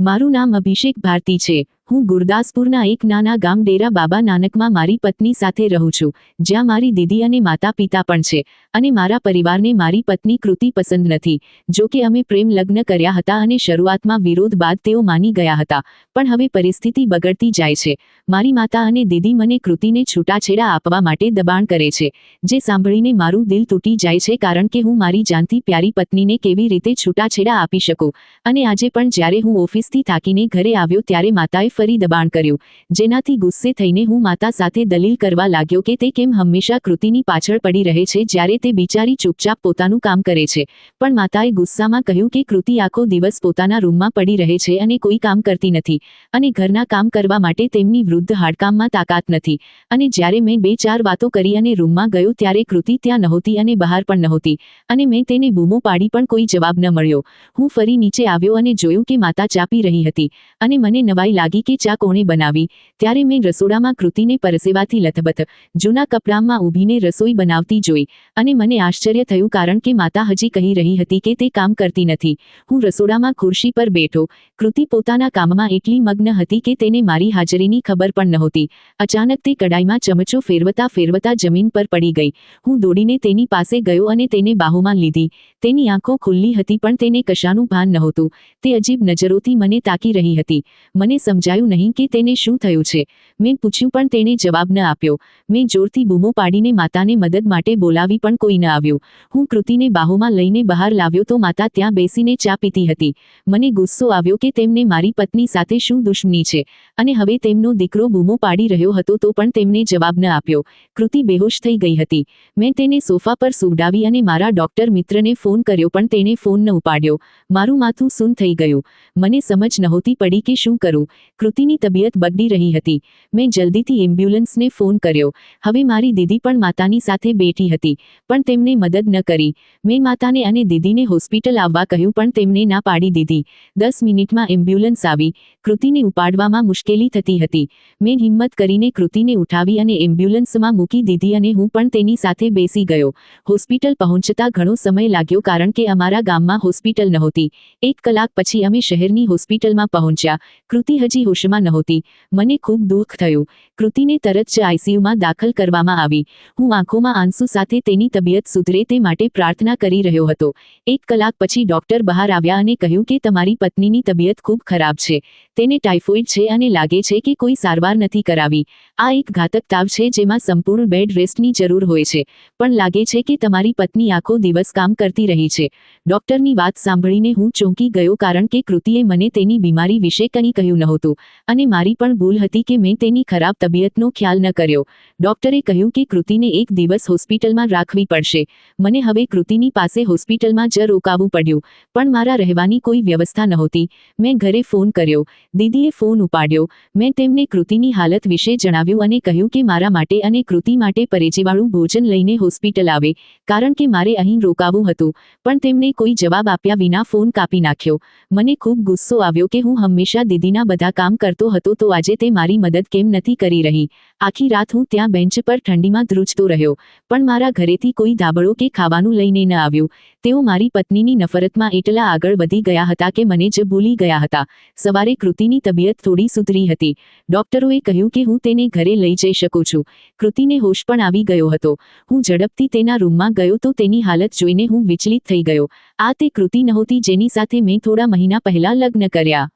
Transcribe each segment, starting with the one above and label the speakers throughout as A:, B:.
A: મારું નામ અભિષેક ભારતી છે। હું ગુરદાસપુરના એક નાના ગામ ડેરા બાબા નાનકમાં મારી પત્ની સાથે રહું છું, જ્યાં મારી દીદી અને માતા પિતા પણ છે અને મારા પરિવારને મારી પત્ની કૃતિ પસંદ નથી। જો કે અમે પ્રેમ લગ્ન કર્યા હતા અને શરૂઆતમાં વિરોધ બાદ તેઓ માની ગયા હતા, પણ હવે પરિસ્થિતિ બગડતી જાય છે। મારી માતા અને દીદી મને કૃતિને છૂટાછેડા આપવા માટે દબાણ કરે છે, જે સાંભળીને મારું દિલ તૂટી જાય છે, કારણ કે હું મારી જાનથી પ્યારી પત્નીને કેવી રીતે છૂટાછેડા આપી શકું। અને આજે પણ જ્યારે હું ઓફિસથી થાકીને ઘરે આવ્યો ત્યારે માતાએ ફરી દબાણ કર્યું, જેનાથી ગુસ્સે થઈને હું માતા સાથે દલીલ કરવા લાગ્યો કે તે કેમ હંમેશા કૃતિની પાછળ પડી રહે છે જ્યારે તે બિચારી ચૂપચાપ પોતાનું કામ કરે છે। પણ માતાએ ગુસ્સામાં કહ્યું કે કૃતિ આખો દિવસ પોતાના રૂમમાં પડી રહે છે અને કોઈ કામ કરતી નથી, અને ઘરના કામ કરવા માટે તેમની વૃદ્ધ હાડકાંમાં તાકાત નથી। અને જ્યારે મેં 2-4 વાતો કરી અને રૂમમાં ગયો ત્યારે કૃતિ ત્યાં નહોતી અને બહાર પણ નહોતી, અને મેં તેને બૂમો પાડી પણ કોઈ જવાબ ન મળ્યો। હું ફરી નીચે આવ્યો અને જોયું કે માતા ચા પી રહી હતી, અને મને નવાઈ લાગી કે ચા કોણે બનાવી। ત્યારે મેં રસોડામાં કૃતિને પરસેવાથી લથબથ જૂના કપડામાં ઊભીને રસોઈ બનાવતી જોઈ, અને મને આશ્ચર્ય થયું કારણ કે માતા હજી કહી રહી હતી કે તે કામ કરતી નથી। હું રસોડામાં ખુરશી પર બેઠો, કૃતિ પોતાના કામમાં એટલી મગ્ન હતી કે તેને મારી હાજરીની ખબર પણ નહોતી। અચાનક તે કડાઈમાં ચમચો ફેરવતા ફેરવતા જમીન પર પડી ગઈ। હું દોડીને તેની પાસે ગયો અને તેને બાહોમાં લીધી। તેની આંખો ખુલ્લી હતી પણ તેને કશાનું ભાન નહોતું। તે અજીબ નજરોથી મને તાકી રહી હતી। મને સમજાયું નહીં કે તેને શું થયું છે। મેં પૂછ્યું પણ તેણે જવાબ ન આપ્યો। મેં જોરથી બૂમો પાડીને માતાને મદદ માટે બોલાવી પણ કોઈ ન આવ્યું। હું કૃતિને બાહોમાં લઈને બહાર લાવ્યો તો માતા ત્યાં બેસીને ચા પીતી હતી। મને ગુસ્સો આવ્યો કે તેમને મારી પત્ની સાથે શું દુશ્મની છે, અને હવે તેમનો દીકરો બૂમો પાડી રહ્યો હતો તો પણ તેમણે જવાબ ન આપ્યો। કૃતિ બેહોશ થઈ ગઈ હતી। મેં તેને સોફા પર સુવડાવી અને મારા ડોક્ટર મિત્રને ફોન કર્યો પણ તેણે ફોન ન ઉપાડ્યો। મારું માથું સૂન થઈ ગયું। મને સમજ નહોતી પડી કે શું કરું। કૃતિની તબિયત બગડી રહી હતી। મેં જલ્દીથી એમ્બ્યુલન્સને ફોન કર્યો। હવે મારી દીદી પણ માતાની સાથે બેઠી હતી, પણ તેમણે મદદ ન કરી। મેં માતાને અને દીદીને હોસ્પિટલ આવવા કહ્યું પણ તેમણે ના પાડી દીધી। 10 મિનિટમાં એમ્બ્યુલન્સ આવી। કૃતિને ઉપાડવામાં મુશ્કેલી થતી હતી। મેં હિંમત કરીને કૃતિને ઉઠાવી અને એમ્બ્યુલન્સમાં મૂકી દીધી અને હું પણ તેની સાથે બેસી ગયો। હોસ્પિટલ પહોંચતા ઘણો સમય લાગ્યો કારણ કે અમારા ગામમાં હોસ્પિટલ નહોતી। 1 કલાક પછી અમે શહેરની હોસ્પિટલમાં પહોંચ્યા। કૃતિ હજી હોશમાં નહોતી। મને ખૂબ દુઃખ થયું। કૃતિને તરત જ આઈસીયુમાં દાખલ કરવામાં આવી। હું આંખોમાં આંસુ સાથે તેની તબિયત સુધરે તે માટે પ્રાર્થના કરી રહ્યો હતો। 1 કલાક પછી ડોક્ટર બહાર આવ્યા અને કહ્યું કે તમારી પત્નીની તબિયત ખૂબ ખરાબ છે। તેને ટાઇફોઇડ છે અને લાગે છે કે કોઈ સારવાર નથી કરાવી। આ એક ઘાતક તાવ છે જેમાં સંપૂર્ણ બેડ રેસ્ટની જરૂર હોય છે, પણ લાગે છે કે તમારી પત્ની આખો દિવસ કામ કરતી રહી છે। ડોક્ટરની વાત સાંભળીને હું ચોંકી ગયો કારણ કે કૃતિએ મને તેની બીમારી વિશે કંઈ કહ્યું નહોતું, અને મારી પણ ભૂલ હતી કે મેં તેની ખરાબ તબિયતનો ખ્યાલ ન કર્યો। ડોક્ટરે કહ્યું કે કૃતિને 1 દિવસ હોસ્પિટલમાં રાખવી પડશે। મને હવે કૃતિની પાસે હોસ્પિટલમાં જ રોકાવું પડ્યું, પણ મારા રહેવાની કોઈ વ્યવસ્થા નહોતી। મેં ઘરે ફોન કર્યો। દીદીએ ફોન ઉપાડ્યો। મેં તેમને કૃતિની હાલત વિશે જણાવ્યું અને કહ્યું કે મારા માટે અને કૃતિ માટે પરેજીવાળું ભોજન લઈને હોસ્પિટલ આવે, કારણ કે મારે અહીં રોકાવું હતું, પણ તેમણે કોઈ જવાબ આપ્યા વિના ફોન કાપી નાખ્યો। મને ખૂબ ગુસ્સો આવ્યો કે હું હંમેશા દીદીના બધા કામ કરતો હતો તો આજે તે મારી મદદ કેમ નથી કરી રહી। આખી રાત હું ત્યાં બેન્ચ પર ઠંડીમાં ધ્રુજતો રહ્યો, પણ મારા ઘરેથી કોઈ ધાબળો કે ખાવાનું લઈને ન આવ્યું। તેઓ મારી પત્નીની નફરતમાં એટલા આગળ વધી ગયા હતા કે મને જ ભૂલી ગયા હતા। સવારે કૃતિની તબિયત થોડી સુધરી હતી। ડોક્ટરોએ કહ્યું કે હું તેને ઘરે લઈ જઈ શકું છું। કૃતિને હોશ પણ આવી ગયો હતો। હું ઝડપથી તેના રૂમમાં ગયો તો તેની હાલત જોઈને હું વિચલિત થઈ ગયો। આ તે કૃતિ નહોતી જેની સાથે મેં થોડા મહિના પહેલા લગ્ન કર્યા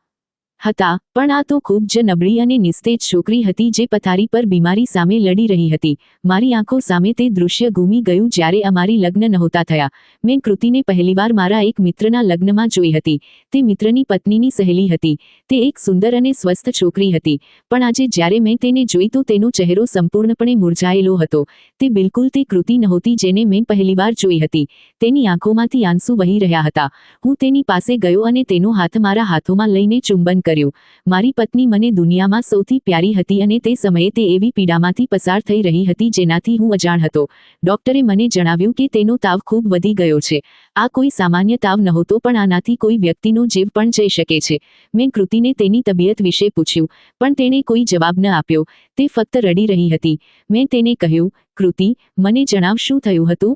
A: હતા, પણ આ તો ખૂબ જ નબળી અને નિસ્તેજ છોકરી હતી જે પથારી પર બીમારી સામે લડી રહી હતી। મારી આંખો સામે તે દૃશ્ય ઘૂમી ગયું જ્યારે અમારી લગ્ન નહોતા થયા। મેં કૃતિને પહેલીવાર મારા એક મિત્રના લગ્નમાં જોઈ હતી। તે મિત્રની પત્નીની સહેલી હતી। તે એક સુંદર અને સ્વસ્થ છોકરી હતી, પણ આજે જ્યારે મેં તેને જોઈ તો તેનો ચહેરો સંપૂર્ણપણે મુરઝાયેલો હતો। તે બિલકુલ તે કૃતિ નહોતી જેને મેં પહેલીવાર જોઈ હતી। તેની આંખોમાંથી આંસુ વહી રહ્યા હતા। હું તેની પાસે ગયો અને તેનો હાથ મારા હાથોમાં લઈને ચુંબન કર્યું। મારી પત્ની મને દુનિયામાં સૌથી પ્યારી હતી અને તે સમયે તે એવી પીડામાંથી પસાર થઈ રહી હતી જેનાથી હું અજાણ હતો। ડોક્ટરે મને જણાવ્યું કે તેનો તાવ ખૂબ વધી ગયો છે। આ કોઈ સામાન્ય તાવ નહોતો, પણ આનાથી કોઈ વ્યક્તિનો જીવ પણ જઈ શકે છે। મેં કૃતિને તેની તબિયત વિશે પૂછ્યું, પણ તેણે કોઈ જવાબ ન આપ્યો। તે ફક્ત રડી રહી હતી। મેં તેને કહ્યું, કૃતિ, મને જણાવ શું થયું હતું?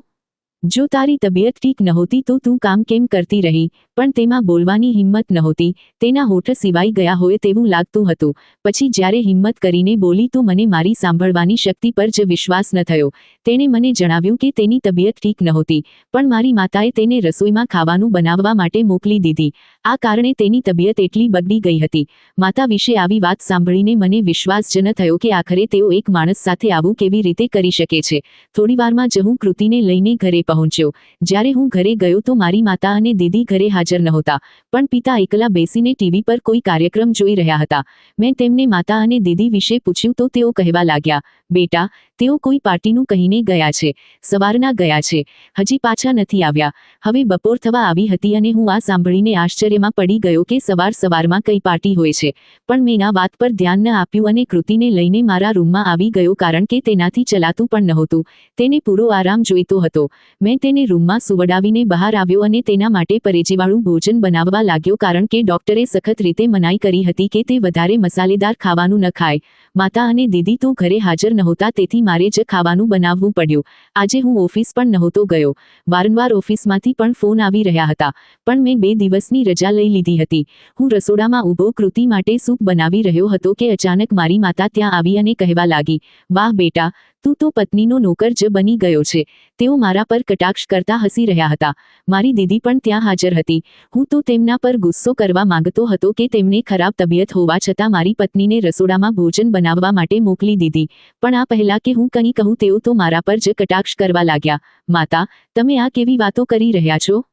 A: જો તારી તબિયત ઠીક નહોતી તો તું કામ કેમ કરતી રહી? પણ તેમાં બોલવાની હિંમત નહોતી. તેના હોઠ સિવાય ગયા હોય તેવું લાગતું હતું. પછી જ્યારે હિંમત કરીને બોલી તો મને મારી સાંભળવાની શક્તિ પર જ વિશ્વાસ ન થયો. તેણે મને જણાવ્યું કે તેની તબિયત ઠીક નહોતી, પણ મારી માતાએ તેને રસોઈમાં ખાવાનું બનાવવા માટે મોકલી દીધી. આ કારણે તેની તબિયત એટલી બગડી ગઈ હતી. માતા વિશે આવી વાત સાંભળીને મને વિશ્વાસ જ ન થયો કે આખરે તેઓ એક માણસ સાથે આવું કેવી રીતે કરી શકે છે. થોડીવારમાં જ હું કૃતિને લઈને ઘરે પહોંચ્યો. જ્યારે હું ઘરે ગયો તો મારી માતા અને દીદી ઘરે હાજર નહોતા, પણ પિતા એકલા બેસીને ટીવી પર કોઈ કાર્યક્રમ જોઈ રહ્યા હતા. મેં તેમને માતા અને દીદી વિશે પૂછ્યું તો તેઓ કહેવા લાગ્યા, બેટા, તેઓ કોઈ પાર્ટીનું કહીને ગયા છે. સવારના ગયા છે, હજી પાછા નથી આવ્યા. હવે બપોર થવા આવી હતી અને હું આ સાંભળીને આશ્ચર્યમાં પડી ગયો કે સવારમાં કઈ પાર્ટી હોય છે. પણ મેં આ વાત પર ધ્યાન ન આપ્યું અને કૃતિને લઈને મારા રૂમમાં આવી ગયો કારણ કે તેનાથી ચલાતું પણ નહોતું. તેને પૂરો આરામ જોઈતો હતો. મેં તેને રૂમમાં સુવડાવીને બહાર આવ્યો અને તેના માટે પરેજીવાળું ભોજન બનાવવા લાગ્યો કારણ કે ડોક્ટરે સખત રીતે મનાઈ કરી હતી કે તે વધારે મસાલેદાર ખાવાનું ન ખાય. માતા અને દીદી તો ઘરે હાજર નહોતા, તેથી મારે જ ખાવાનું બનાવવું પડ્યું. આજે હું ઓફિસ પણ નહોતો ગયો. વારંવાર ઓફિસમાંથી પણ ફોન આવી રહ્યા હતા, પણ મેં 2 દિવસની રજા લઈ લીધી હતી. હું રસોડામાં ઊભો કૃતિ માટે સૂપ બનાવી રહ્યો હતો કે અચાનક મારી માતા ત્યાં આવી અને કહેવા લાગી, વાહ બેટા, તું તો પત્નીનો નોકર જ બની ગયો છે. તેઓ મારા પર કટાક્ષ કરતા હસી રહ્યા હતા. મારી દીદી પણ ત્યાં હાજર હતી. હું તો તેમના પર ગુસ્સો કરવા માંગતો હતો કે તેમને ખરાબ તબિયત હોવા છતાં મારી પત્નીને રસોડામાં ભોજન બનાવવા માટે મોકલી દીધી. પણ આ પહેલા કે હું કંઈ કહું તેઓ તો મારા પર જ કટાક્ષ કરવા લાગ્યા. માતા, તમે આ કેવી વાતો કરી રહ્યા છો?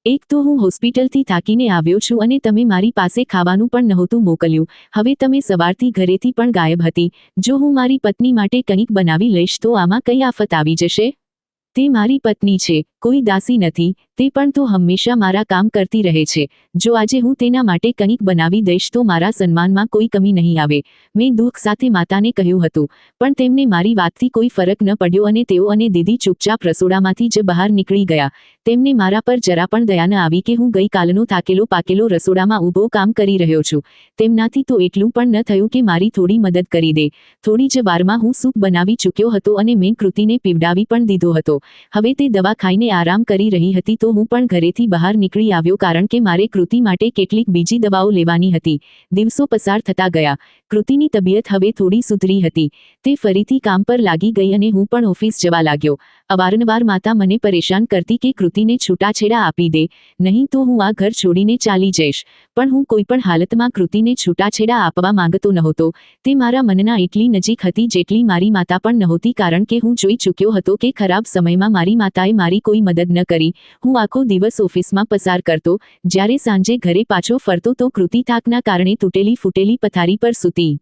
A: એક તો હું હોસ્પિટલથી થાકીને આવ્યો છું અને તમે મારી પાસે ખાવાનું પણ નહોતું મોકલ્યું. હવે તમે સવારથી ઘરેથી પણ ગાયબ હતી. જો હું મારી પત્ની માટે કંઈક બનાવી લઈશ તો આમાં કઈ આફત આવી જશે? તે મારી પત્ની છે, કોઈ દાસી નથી. તે પણ તો હંમેશા મારા કામ કરતી રહે છે. જો આજે હું તેના માટે કંઈક બનાવી દઈશ તો મારા સન્માનમાં કોઈ કમી નહીં આવે. મેં દુઃખ સાથે માતાને કહ્યું હતું, પણ તેમને મારી વાતથી કોઈ ફરક ન પડ્યો અને તેઓ અને દીદી ચૂપચાપ રસોડામાંથી જ બહાર નીકળી ગયા. તેમને મારા પર જરા પણ દયા ન આવી કે હું ગઈકાલનો થાકેલો પાકેલો રસોડામાં ઊભો કામ કરી રહ્યો છું. તેમનાથી તો એટલું પણ ન થયું કે મારી થોડી મદદ કરી દે. થોડી જ વારમાં હું સૂપ બનાવી ચૂક્યો હતો અને મેં કૃતિને પીવડાવી પણ દીધો હતો. હવે તે દવા ખાઈને આરામ કરી રહી હતી તો હું પણ ઘરેથી બહાર નીકળી આવ્યો કારણ કે મારે કૃતિ માટે કેટલીક બીજી દવાઓ લેવાની હતી. દિવસો પસાર થતા ગયા. કૃતિની તબિયત હવે થોડી સુધરી હતી. તે ફરીથી કામ પર લાગી ગઈ અને હું પણ ઓફિસ જવા લાગ્યો. અવારનવાર માતા મને પરેશાન કરતી કે કૃતિને છૂટાછેડા આપી દે, નહીં તો હું આ ઘર છોડીને ચાલી જઈશ. પણ હું કોઈ પણ હાલતમાં કૃતિને છૂટાછેડા આપવા માંગતો નહોતો. તે મારા મનના એટલી નજીક હતી જેટલી મારી માતા પણ નહોતી કારણ કે હું જોઈ ચૂક્યો હતો કે ખરાબ સમયમાં મારી માતાએ મારી કોઈ મદદ ન કરી. હું આખો દિવસ ઓફિસમાં પસાર કરતો. જ્યારે સાંજે ઘરે પાછો ફરતો તો કૃતિ થાકના કારણે તૂટેલી ફૂટેલી પથારી પર સૂતી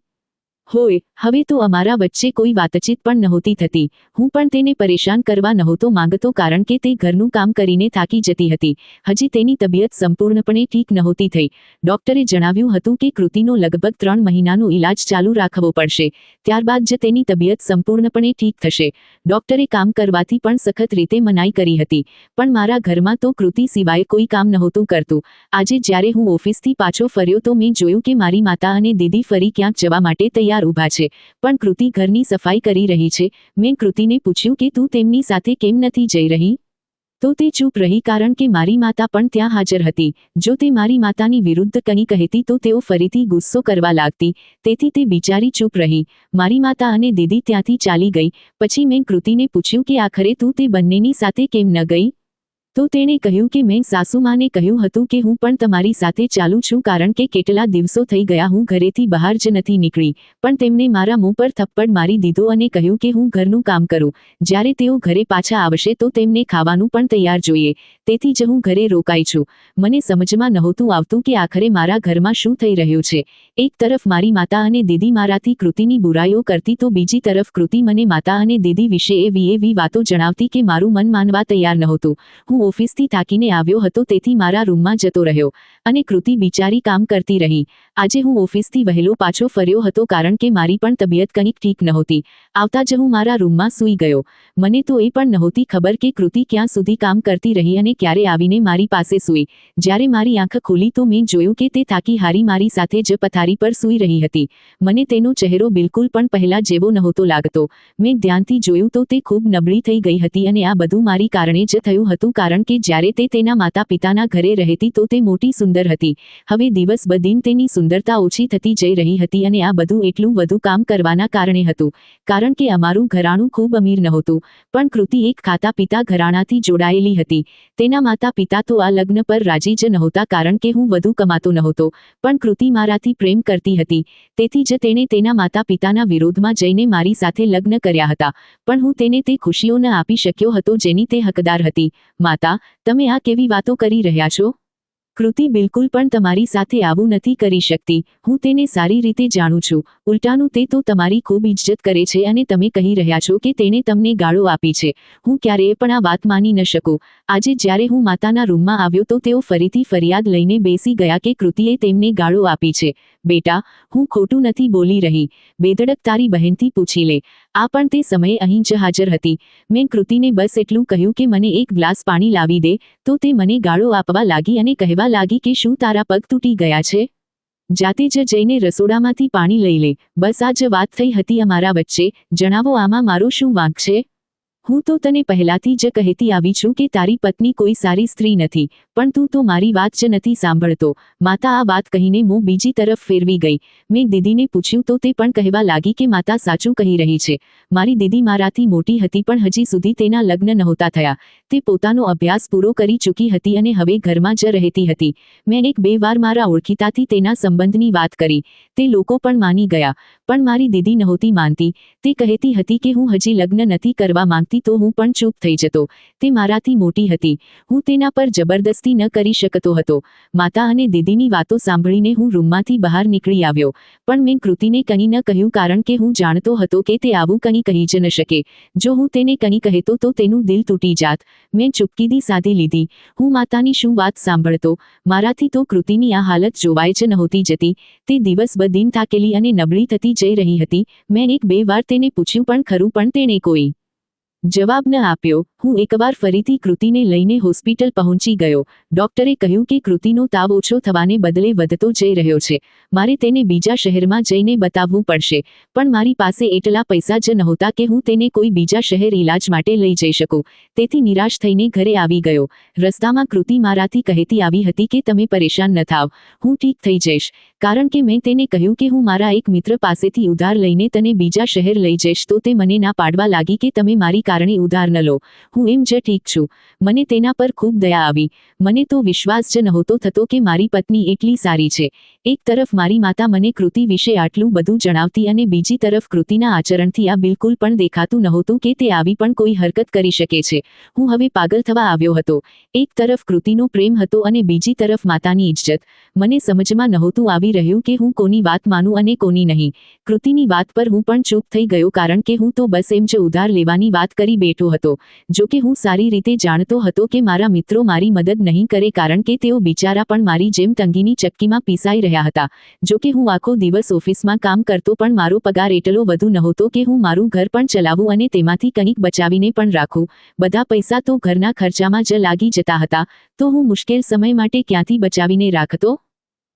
A: હોય. હવે તો અમારા વચ્ચે કોઈ વાતચીત પણ નહોતી થતી. હું પણ તેને પરેશાન કરવા નહોતો માંગતો કારણ કે તે ઘરનું કામ કરીને થાકી જતી હતી. હજી તેની તબિયત સંપૂર્ણપણે ઠીક નહોતી થઈ. ડોક્ટરે જણાવ્યું હતું કે કૃતિનો લગભગ 3 મહિનાનો ઇલાજ ચાલુ રાખવો પડશે. ત્યારબાદ જ તેની તબિયત સંપૂર્ણપણે ઠીક થશે. ડોક્ટરે કામ કરવાથી પણ સખત રીતે મનાઈ કરી હતી. પણ મારા ઘરમાં તો કૃતિ સિવાય કોઈ કામ નહોતું કરતું. આજે જ્યારે હું ઓફિસથી પાછો ફર્યો તો મેં જોયું કે મારી માતા અને દીદી ફરી ક્યાંક જવા માટે તૈયાર ઊભા છે. પણ કૃતિ ઘરની સફાઈ કરી રહી છે. મેં કૃતિને પૂછ્યું કે તું તેમની સાથે કેમ નથી જઈ રહી? તો તે ચૂપ રહી કારણ કે મારી માતા પણ ત્યાં હાજર હતી. જો તે મારી માતાની વિરુદ્ધ કંઈ કહેતી તો તેઓ ફરીથી ગુસ્સો કરવા લાગતી. તેથી તે બિચારી ચૂપ રહી. મારી માતા અને દીદી ત્યાંથી ચાલી ગઈ. પછી મેં કૃતિને પૂછ્યું કે આખરે તું તે બંનેની સાથે કેમ ન ગઈ? તો તેણે કહ્યું કે મેં સાસુમાને કહ્યું હતું કે હું પણ તમારી સાથે ચાલું છું કારણ કે કેટલા દિવસો થઈ ગયા હું ઘરેથી બહાર જ નથી નીકળી. પણ તેમણે મારા મું પર થપ્પડ મારી દીધો અને કહ્યું કે હું ઘરનું કામ કરું. જ્યારે તેઓ ઘરે પાછા આવશે તો તેમને ખાવાનું પણ તૈયાર જોઈએ. તેથી જ હું ઘરે રોકાઈ છું. મને સમજમાં નહોતું આવતું કે આખરે મારા ઘરમાં શું થઈ રહ્યું છે. એક તરફ મારી માતા અને દીદી મારાથી કૃતિની બુરાઈઓ કરતી તો બીજી તરફ કૃતિ મને માતા અને દીદી વિશે એવી વાતો જણાવતી કે મારું મન માનવા તૈયાર નહોતું. હું હું ઓફિસથી થાકીને આવ્યો હતો તેથી મારા રૂમમાં જતો રહ્યો અને કૃતિ બિચારી કામ કરતી રહી. આજે હું ઓફિસથી વહેલો પાછો ફર્યો હતો કારણ કે મારી પણ તબિયત કંઈક ઠીક નહોતી. આવતા જ હું મારા રૂમમાં સૂઈ ગયો. મને તો એ પણ નહોતી ખબર કે કૃતિ ક્યાં સુધી કામ કરતી રહી અને ક્યારે આવીને મારી પાસે સૂઈ. જ્યારે મારી આંખ ખુલી તો મેં જોયું કે તે થાકી હારી મારી સાથે જ પથારી પર સૂઈ રહી હતી. મને તેનો ચહેરો બિલકુલ પણ પહેલા જેવો નહોતો લાગતો. મેં ધ્યાનથી જોયું તો તે ખૂબ નબળી થઈ ગઈ હતી અને આ બધું મારી કારણે જ થયું હતું કારણ કે જ્યારે તે તેના માતા પિતાના ઘરે રહેતી તો તે મોટી સુંદર હતી. હવે દિવસ બદિન તેની સુંદરતા ઓછી થતી જઈ રહી હતી અને આ બધું એટલું વધુ કામ કરવાના કારણે હતું. કારણ કે અમારું ઘરાણું ખૂબ અમીર નહોતું, પણ કૃતિ એક ખાતા પીતા ઘરાણાથી જોડાયેલી હતી. તેના માતા પિતા તો આ લગ્ન પર રાજી જ નહોતા કારણ કે હું વધુ કમાતો નહોતો, પણ કૃતિ મારાથી પ્રેમ કરતી હતી. તેથી જ તેણે તેના માતા પિતાના વિરોધમાં જઈને મારી સાથે લગ્ન કર્યા હતા. પણ હું તેને તે ખુશીઓ ન આપી શક્યો હતો જેની તે હકદાર હતી. માતા, તમે આ કેવી વાતો કરી રહ્યા છો? કૃતિ બિલકુલ પણ તમારી સાથે આવું નથી કરી શકતી. હું તેને સારી રીતે જાણું છું. ઉલટાનું તે તો તમારી ખૂબ ઇજ્જત કરે છે અને તમે કહી રહ્યા છો કે તેણે તમને ગાળો આપી છે. હું ક્યારેય પણ આ વાત માની ન શકું. આજે જ્યારે હું માતાના રૂમમાં આવ્યો તો તેઓ ફરીથી ફરિયાદ લઈને બેસી ગયા કે કૃતિએ તેમને ગાળો આપી છે. બેટા, હું ખોટું નથી બોલી રહી. બેધડક તારી બહેનથી પૂછી લે. આ પણ તે સમયે અહીં જ હાજર હતી. મેં કૃતિને બસ એટલું કહ્યું કે મને એક ગ્લાસ પાણી લાવી દે, તો તે મને ગાળો આપવા લાગી અને કહેવા લાગી કે શું તારા પગ તૂટી ગયા છે? જાતે જ જઈને રસોડામાંથી પાણી લઈ લે. બસ આ જ વાત થઈ હતી અમારા વચ્ચે. જણાવો, આમાં મારો શું વાંક છે? હું તો તને પહેલાથી જ કહેતી આવી છું કે તારી પત્ની કોઈ સારી સ્ત્રી નથી, પણ તું તો મારી વાત જ નથી સાંભળતો. માતા આ વાત કહીને મોં બીજી તરફ ફેરવી ગઈ. મેં દીદીને પૂછ્યું તો તે પણ કહેવા લાગી કે માતા સાચું કહી રહી છે. મારી દીદી મારાથી મોટી હતી પણ હજી સુધી તેના લગ્ન નહોતા થયા. તે પોતાનો અભ્યાસ પૂરો કરી ચૂકી હતી અને હવે ઘરમાં જ રહેતી હતી. મેં એક બે વાર મારા ઓળખીતાથી તેના સંબંધની વાત કરી. તે લોકો પણ માની ગયા, પણ મારી દીદી નહોતી માનતી. તે કહેતી હતી કે હું હજી લગ્ન નથી કરવા માંગતી, તો હું પણ ચૂપ થઈ જતો. તે મારાથી મોટી હતી. હું તેના પર જબરદસ્તી ન કરી શકતો હતો. માતા અને દીદીની વાતો સાંભળીને હું રૂમમાંથી બહાર નીકળી આવ્યો. પણ મેં કૃતિને કંઈ ન કહ્યું કારણ કે હું જાણતો હતો કે તે આવું કંઈ કહી જ ન શકે. જો હું તેને કંઈ કહેતો તો તેનું દિલ તૂટી જાત. મેં ચૂપકીદી સાધી લીધી. હું માતાની શું વાત સાંભળતો? મારાથી તો કૃતિની આ હાલત જોવાય જ નહોતી જતી. તે દિવસ બદિન થાકેલી અને નબળી થતી જઈ રહી હતી. મેં એક બે વાર તેને પૂછ્યું પણ ખરું, પણ તેણે કોઈ જવાબ ન આપ્યો. હું એકવાર ફરીથી કૃતિને લઈને હોસ્પિટલ પહોંચી ગયો. ડોક્ટરે કહ્યું કે કૃતિનો તાવ ઓછો થવાને બદલે વધતો જઈ રહ્યો છે. મારે તેને બીજા શહેરમાં જઈને બતાવવું પડશે. પણ મારી પાસે એટલા પૈસા જ નહોતા કે હું તેને કોઈ બીજા શહેર ઈલાજ માટે લઈ જઈ શકું. તેથી નિરાશ થઈને ઘરે આવી ગયો. રસ્તામાં કૃતિ મારાથી કહેતી આવી હતી કે તમે પરેશાન ન થાવ, હું ઠીક થઈ જઈશ. કારણ કે મેં તેને કહ્યું કે હું મારા એક મિત્ર પાસેથી ઉધાર લઈને તને બીજા શહેર લઈ જઈશ, તો તે મને ના પાડવા લાગી કે તમે મારી કારણે ઉધાર ન લો. હું એમ જ ઠીક છું. મને તેના પર ખૂબ દયા આવી. મને તો વિશ્વાસ જ નહોતો થતો કે મારી પત્ની એટલી સારી છે. એક તરફ મારી માતા મને કૃતિ વિશે આટલું બધું જણાવતી અને બીજી તરફ કૃતિના આચરણથી આ બિલકુલ પણ દેખાતું નહોતું કે તે આવી પણ કોઈ હરકત કરી શકે છે. હું હવે પાગલ થવા આવ્યો હતો. એક તરફ કૃતિનો પ્રેમ હતો અને બીજી તરફ માતાની ઇજ્જત. મને સમજમાં નહોતું આવી રહ્યું કે હું કોની વાત માનું અને કોની નહીં. કૃતિની વાત પર હું પણ ચૂપ થઈ ગયો કારણ કે હું તો બસ એમ જ ઉધાર લેવાની વાત કરી બેઠો હતો. જો કે હું સારી રીતે જાણતો હતો કે મારા મિત્રો મારી મદદ નહીં કરે કારણ કે તેઓ બિચારા પણ મારી જેમ તંગીની ચક્કીમાં પીસાઈ રહ્યા હતા. જો કે હું આખો દિવસ ઓફિસમાં કામ કરતો પણ મારો પગાર એટલો વધુ નહોતો કે હું મારું ઘર પણ ચલાવું અને તેમાંથી કંઈક બચાવીને પણ રાખું. બધા પૈસા તો ઘરના ખર્ચામાં જ લાગી જતા હતા, તો હું મુશ્કેલ સમય માટે ક્યાંથી બચાવીને રાખતો?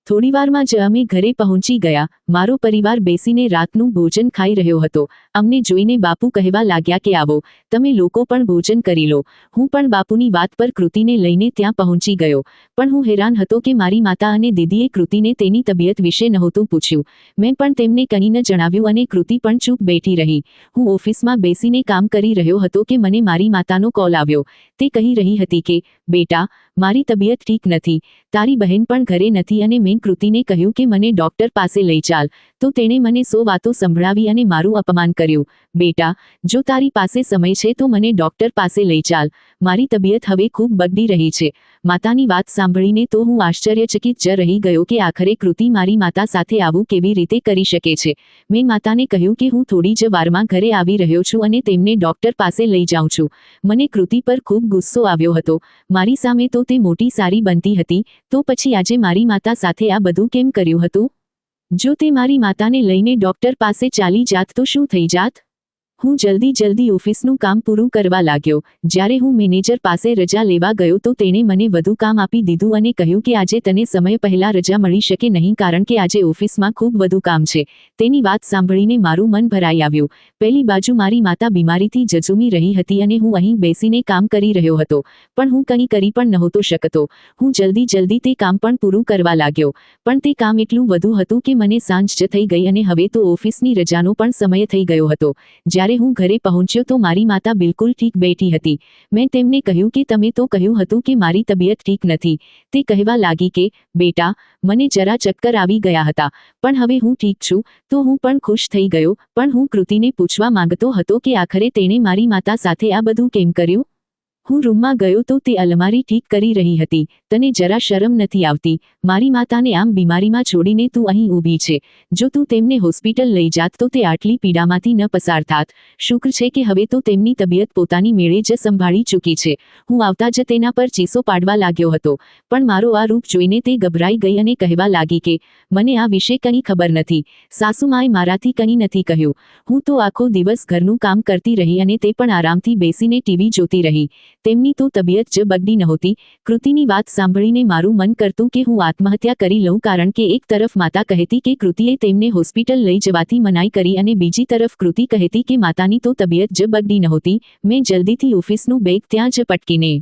A: થોડીવારમાં જ અમે ઘરે પહોંચી ગયા. મારો પરિવાર બેસીને રાતનું ભોજન ખાઈ રહ્યો હતો. અમને જોઈને બાપુ કહેવા લાગ્યા કે આવો, તમે લોકો પણ ભોજન કરી લો. હું પણ બાપુની વાત પર કૃતિને લઈને ત્યાં પહોંચી ગયો. પણ હું હેરાન હતો કે મારી માતા અને દીદીએ કૃતિને તેની તબિયત વિશે નહોતું પૂછ્યું. મેં પણ તેમને કંઈ ન જણાવ્યું અને કૃતિ પણ ચૂપ બેઠી રહી. હું ઓફિસમાં બેસીને કામ કરી રહ્યો હતો કે મને મારી માતાનો કોલ આવ્યો. તે કહી રહી હતી કે, બેટા, મારી તબિયત ઠીક નથી, તારી બહેન પણ ઘરે નથી અને મેં કૃતિને કહ્યું કે મને ડોક્ટર પાસે લઈ ચાલ, તો તેણે મને 100 વાતો સંભળાવી અને મારું અપમાન કર્યું. બેટા, જો તારી પાસે સમય છે તો મને ડોક્ટર પાસે લઈ ચાલ, મારી તબિયત હવે ખૂબ બગડી રહી છે. માતાની વાત સાંભળીને તો હું આશ્ચર્યચકિત જ રહી ગયો કે આખરે કૃતિ મારી માતા સાથે આવું કેવી રીતે કરી શકે છે. મેં માતાને કહ્યું કે હું થોડી જ વારમાં ઘરે આવી રહ્યો છું અને તેમને ડોક્ટર પાસે લઈ જાઉં છું. મને કૃતિ પર ખૂબ ગુસ્સો આવ્યો હતો. મારી સામે તો તે મોટી સારી બનતી હતી, તો પછી આજે મારી માતા સાથે આ બધું કેમ કર્યું હતું? જો તે મારી માતાને લઈને ડોક્ટર પાસે ચાલી જાત તો શું થઈ જાત? હું જલ્દી ઓફિસનું કામ પૂરું કરવા લાગ્યો. જ્યારે હું મેનેજર પાસે રજા લેવા ગયો તો તેણે મને વધુ કામ આપી દીધું અને કહ્યું કે આજે તને સમય પહેલા રજા મળી શકે નહીં કારણ કે આજે ઓફિસમાં ખૂબ વધુ કામ છે. તેની વાત સાંભળીને મારું મન ભરાઈ આવ્યું. પહેલી બાજુ મારી માતા બીમારીથી ઝઝૂમી રહી હતી અને હું અહીં બેસીને કામ કરી રહ્યો હતો, પણ હું કંઈ કરી પણ નહોતો શકતો. હું જલ્દી તે કામ પણ પૂરું કરવા લાગ્યો, પણ તે કામ એટલું વધુ હતું કે મને સાંજ જ થઈ ગઈ અને હવે તો ઓફિસની રજાનો પણ સમય થઈ ગયો હતો. જ્યારે હું ઘરે પહોંચ્યો તો મારી માતા બિલકુલ ઠીક બેઠી હતી. મેં તેમને કહ્યું કે તમે તો કહ્યું હતું કે મારી તબિયત ઠીક નથી. તે કહેવા લાગી કે, બેટા, મને જરા ચક્કર આવી ગયા હતા, પણ હવે હું ઠીક છું. તો હું પણ ખુશ થઈ ગયો, પણ હું કૃતિને પૂછવા માંગતો હતો કે આખરે તેણે મારી માતા સાથે આ બધું કેમ કર્યું? હું રૂમમાં ગયો તો તે અલમારી ઠીક કરી રહી હતી. તને જરા શરમ નથી આવતી? મારી માતાને આમ બીમારીમાં છોડીને તું અહીં ઊભી છે. જો તું તેમને હોસ્પિટલ લઈ જાત તો તે આટલી પીડામાંથી ન પસાર થાત. શુક્ર છે કે હવે તો તેમની તબિયત પોતાની મેળે જ સંભાળી ચૂકી છે. હું આવતા જ તેના પર ચીસો પાડવા લાગ્યો હતો, પણ મારો આ રૂપ જોઈને તે ગભરાઈ ગઈ અને કહેવા લાગી કે, મને આ વિશે કંઈ ખબર નથી. સાસુમાએ મારાથી કંઈ નથી કહ્યું. હું તો આખો દિવસ ઘરનું કામ કરતી રહી અને તે પણ આરામથી બેસીને ટીવી જોતી રહી. તેમની તો તબિયત જ બગડી નહોતી. કૃતિની વાત સાંભળીને મારું મન કરતું કે હું આત્મહત્યા કરી લઉં કારણ કે એક તરફ માતા કહેતી કે કૃતિએ તેમને હોસ્પિટલ લઈ જવાથી મનાઈ કરી અને બીજી તરફ કૃતિ કહેતી કે માતાની તો તબિયત જ બગડી નહોતી. મેં જલ્દીથી ઓફિસનું બેગ ત્યાં જ પટકીને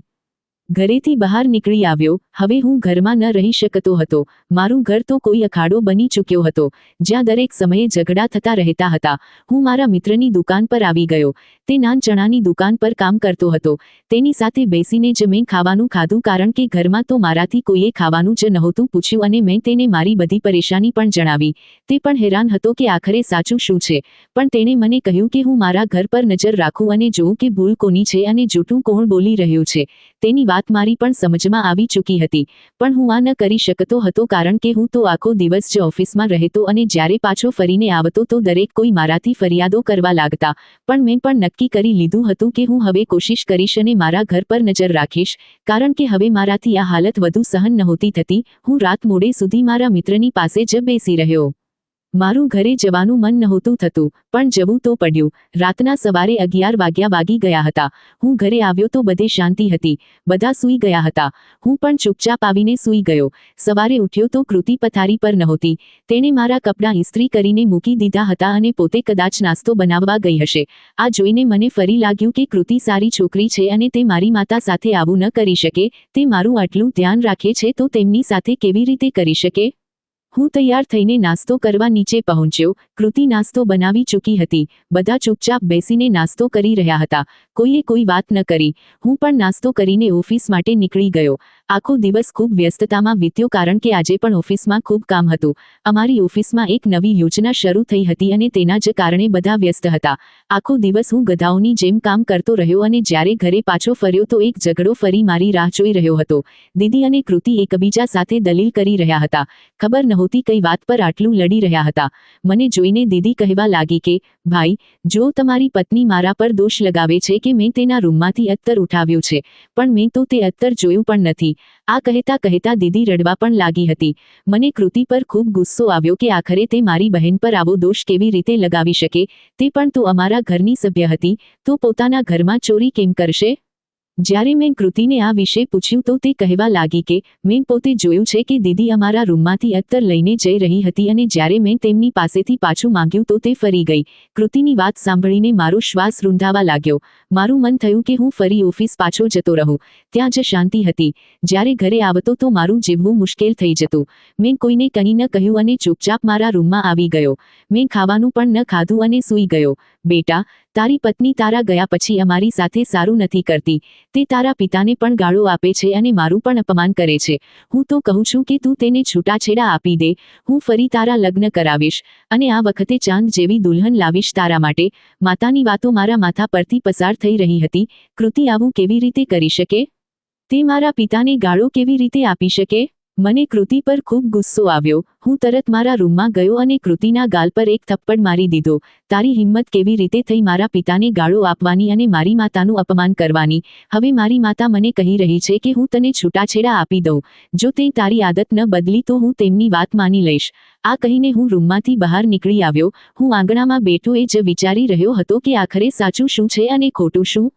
A: ઘરેથી બહાર નીકળી આવ્યો. હવે હું ઘરમાં ન રહી શકતો હતો. મારું ઘર તો કોઈ અખાડો બની ચૂક્યો હતો, જ્યાં દરેક સમયે ઝઘડા થતા રહેતા હતા. હું મારા મિત્રની દુકાન પર આવી ગયો. તે નાન ચણાની દુકાન પર કામ કરતો હતો. તેની સાથે બેસીને જ મેં ખાવાનું ખાધું કારણ કે ઘરમાં તો મારાથી કોઈએ ખાવાનું જ નહોતું પૂછ્યું અને મેં તેને મારી બધી પરેશાની પણ જણાવી. તે પણ હેરાન હતો કે આખરે સાચું શું છે, પણ તેણે મને કહ્યું કે હું મારા ઘર પર નજર રાખું અને જોઉં કે ભૂલ કોની છે અને જૂઠું કોણ બોલી રહ્યું છે. તેની વાત મારી પણ સમજમાં આવી ચૂકી હતી, પણ હું આ ન કરી શકતો હતો કારણ કે હું તો આખો દિવસ જ ઓફિસમાં રહેતો અને જ્યારે પાછો ફરીને આવતો તો દરેક કોઈ મારાથી ફરિયાદો કરવા લાગતા. પણ મેં પણ નક્કી કરી લીધું હતું કે હું હવે કોશિશ કરીશ અને મારા ઘર પર નજર રાખીશ, કારણ કે હવે મારાથી આ હાલત વધુ સહન નહોતી થતી. હું રાત મોડે સુધી મારા મિત્રની પાસે જ બેસી રહ્યો. મારું ઘરે જવાનું મન નહોતું થતું, પણ જવું તો પડ્યું. રાતના સવારે 11 વાગ્યા વાગી ગયા હતા. હું ઘરે આવ્યો તો બધે શાંતિ હતી. બધા સૂઈ ગયા હતા. હું પણ ચૂપચાપ આવીને સૂઈ ગયો. સવારે ઉઠ્યો તો કૃતિ પથારી પર નહોતી. તેણે મારા કપડાં ઇસ્ત્રી કરીને મૂકી દીધા હતા અને પોતે કદાચ નાસ્તો બનાવવા ગઈ હશે. આ જોઈને મને ફરી લાગ્યું કે કૃતિ સારી છોકરી છે અને તે મારી માતા સાથે આવું ન કરી શકે. તે મારું આટલું ધ્યાન રાખે છે તો તેમની સાથે કેવી રીતે કરી શકે? હું તૈયાર થઈને નાસ્તો કરવા નીચે પહોંચ્યો. કૃતિ નાસ્તો બનાવી ચૂકી હતી. બધા ચૂપચાપ બેસીને નાસ્તો કરી રહ્યા હતા. કોઈએ કોઈ વાત ન કરી. હું પણ નાસ્તો કરીને ઓફિસ માટે નીકળી ગયો. આખો દિવસ ખૂબ વ્યસ્તતામાં વીત્યો કારણ કે આજે પણ ઓફિસમાં ખૂબ કામ હતું. અમારી ઓફિસમાં એક નવી યોજના શરૂ થઈ હતી અને તેના જ કારણે બધા વ્યસ્ત હતા. આખો દિવસ હું ગધાઓની જેમ કામ કરતો રહ્યો અને જ્યારે ઘરે પાછો ફર્યો તો એક ઝઘડો ફરી મારી રાહ જોઈ રહ્યો હતો. દીદી અને કૃતિ એકબીજા સાથે દલીલ કરી રહ્યા હતા. ખબર નહોતી કઈ વાત પર આટલું લડી રહ્યા હતા. મને જોઈને દીદી કહેવા લાગી કે, ભાઈ, જો તમારી પત્ની મારા પર દોષ લગાવે છે કે મેં તેના રૂમમાંથી અત્તર ઉઠાવ્યું છે, પણ મેં તો તે અત્તર જોયું પણ નથી. આ કહેતા દીદી રડવા પણ લાગી હતી. મને કૃતિ પર ખૂબ ગુસ્સો આવ્યો કે આખરે તે મારી બહેન પર આવો દોષ કેવી રીતે લગાવી શકે. તે પણ તો અમારા ઘરની સભ્ય હતી, તો પોતાના ઘરમાં ચોરી કેમ કરશે? જ્યારે મેં કૃતિને આ વિશે પૂછ્યું તો તે કહેવા લાગી કે, મેં પોતે જોયું છે કે દીદી અમારા રૂમમાંથી અત્તર લઈને જઈ રહી હતી અને જ્યારે મેં તેમની પાસેથી પાછું માંગ્યું તો તે ફરી ગઈ. કૃતિની વાત સાંભળીને મારો શ્વાસ રૂંધાવા લાગ્યો. મારું મન થયું કે હું ફરી ઓફિસ પાછો જતો રહું. ત્યાં જ શાંતિ હતી. જ્યારે ઘરે આવતો તો મારું જીવવું મુશ્કેલ થઈ જતું. મેં કોઈને કંઈ ન કહ્યું અને ચૂપચાપ મારા રૂમમાં આવી ગયો. મેં ખાવાનું પણ ન ખાધું અને સૂઈ ગયો. બેટા, તારી પત્ની તારા ગયા પછી અમારી સાથે સારું નથી કરતી. તે તારા પિતાને પણ ગાળો આપે છે અને મારું પણ અપમાન કરે છે. હું તો કહું છું કે તું તેને છૂટાછેડા આપી દે. હું ફરી તારા લગ્ન કરાવીશ અને આ વખતે ચાંદ જેવી દુલ્હન લાવીશ તારા માટે. માતાની વાતો મારા માથા પરથી પસાર થઈ રહી હતી. કૃતિ આવું કેવી રીતે કરી શકે? તે મારા પિતાને ગાળો કેવી રીતે આપી શકે? મને કૃતિ પર ખૂબ ગુસ્સો આવ્યો. હું તરત મારા રૂમમાં ગયો અને કૃતિના ગાલ પર એક થપ્પડ મારી દીધો. તારી હિંમત કેવી રીતે થઈ મારા પિતાને ગાળો આપવાની અને મારી માતાનું અપમાન કરવાની? હવે મારી માતા મને કહી રહી છે કે હું તને છૂટાછેડા આપી દઉં. જો તે તારી આદત ન બદલી તો હું તેમની વાત માની લઈશ. આ કહીને હું રૂમમાંથી બહાર નીકળી આવ્યો. હું આંગણામાં બેઠો એ જ વિચારી રહ્યો હતો કે આખરે સાચું શું છે અને ખોટું શું.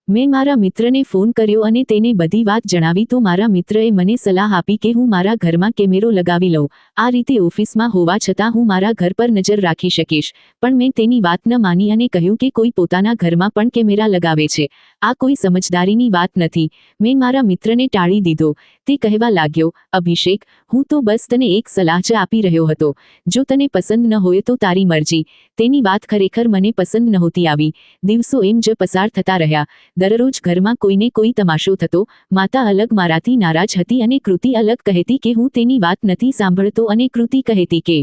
A: મેં મારા મિત્રને ફોન કર્યો અને તેને બધી વાત જણાવી તો મારા મિત્રએ મને સલાહ આપી કે હું મારા ઘરમાં કેમેરો લગાવી લઉં. આ રીતે ઓફિસમાં હોવા છતાં હું મારા ઘર પર નજર રાખી શકીશ. પણ મેં તેની વાત ન માની અને કહ્યું કે કોઈ પોતાના ઘરમાં પણ કેમેરા લગાવે છે. આ કોઈ સમજદારીની વાત નથી. મેં મારા મિત્રને ટાળી દીધો. તે કહેવા લાગ્યો, અભિષેક, હું તો બસ તને એક સલાહ જ આપી રહ્યો હતો. જો તને પસંદ ન હોય તો તારી મરજી. તેની વાત ખરેખર મને પસંદ નહોતી આવી. દિવસો એમ જ પસાર થતા રહ્યા. દરરોજ ઘરમાં કોઈને કોઈ તમાશો થતો. માતા અલગ મારાથી નારાજ હતી અને કૃતિ અલગ કહેતી કે હું તેની વાત નથી સાંભળતો અને કૃતિ કહેતી કે